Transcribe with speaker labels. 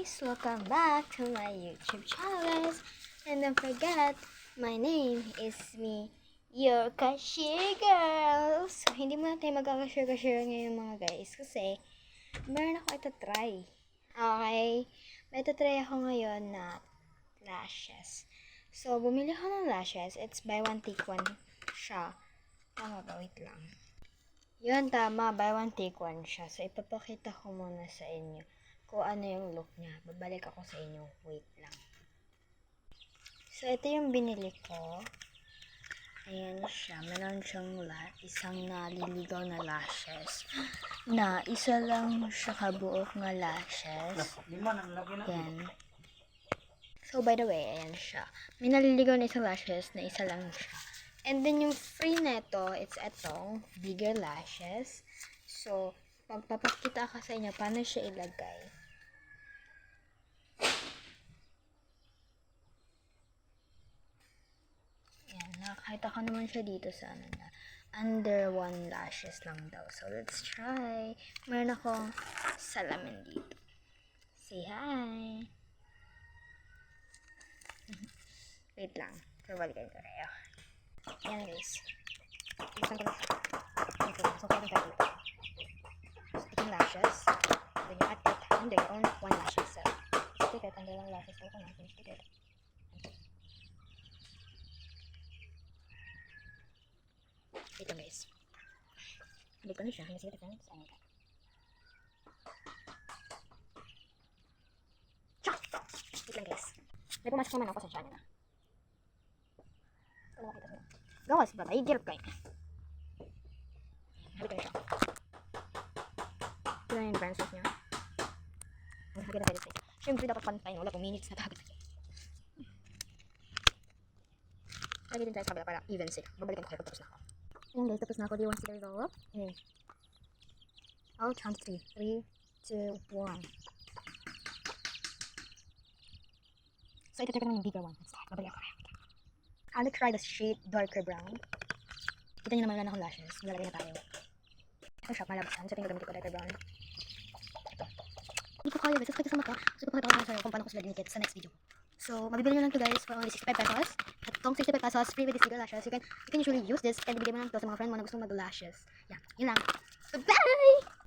Speaker 1: guys! Welcome back to my YouTube channel. And don't forget, my name is me, your cashier girl. So, hindi muna tayo magkakashare-kashare ngayon mga guys. Kasi, meron ako ito try. Okay? May ito try ako ngayon na lashes. So, bumili ako ng lashes. It's buy one take one siya. Tama ba? Wait lang. Yun, tama. Buy one take one siya. So, ipapakita ko muna sa inyo kung ano yung look niya. Babalik ako sa inyo. Wait lang. So, ito yung binili ko. Ayan siya. Meron siyang isang naliligaw na lashes. Na isa lang siya kabuok na lashes. Ayan. So, by the way, ayan siya. May naliligaw na isang lashes na isa lang siya. And then, yung free neto, it's etong bigger lashes. So, magpapakita ka sa inyo paano siya ilagay. Ayan, nakakita ko naman siya dito sa ano na. Under one lashes lang daw. So, let's try. Meron akong salamin dito. Say hi! Wait lang. Pabalikan ko kayo. Ayan guys. Isan ko na siya. Ito. So, kaya tayo dito. So, taking lashes. Then you add it under your own one lashes. So, stick it under one lashes. So, kung natin, stick it. Ito guys. Habig ko na siya. Hindi siya friends. Ano ka? Wait lang guys. May pumasok naman ako sa channel na. Ito nakita mo. Gawas ba? Maigil ka eh. Habig ko na siya. Ito na yung branches niya. Ang habig na tayo dito. Siyempre dapat pantay. Wala 2 minutes na tapos. Lagi din tayo sa kabila para even sila. Babalikan ko kayo kung tapos na ako. Ayan guys, tapos na ako. Do you want to see the result? Okay. I'll count 3. 3, 2, 1. So, ito try ko naman yung bigger one. Let's start. Babalik ako kayo. I'll try the shade darker brown. Kita nyo naman wala na akong lashes. Malalagay na tayo. Ito siya, malabasan. So, ito yung gagamitin ko darker brown. Ito. Hindi ko kaya guys. Kasi sa mata. So, ipapakita ko sa'yo kung paano ko sila dinikit sa next video. So, mabibili nyo lang to guys for only 65 pesos. At itong 65 pesos, free with the Sigel lashes. You can usually use this and bibigay mo lang to sa mga friend mo na gusto mag-lashes. Yeah, yun lang. Bye-bye!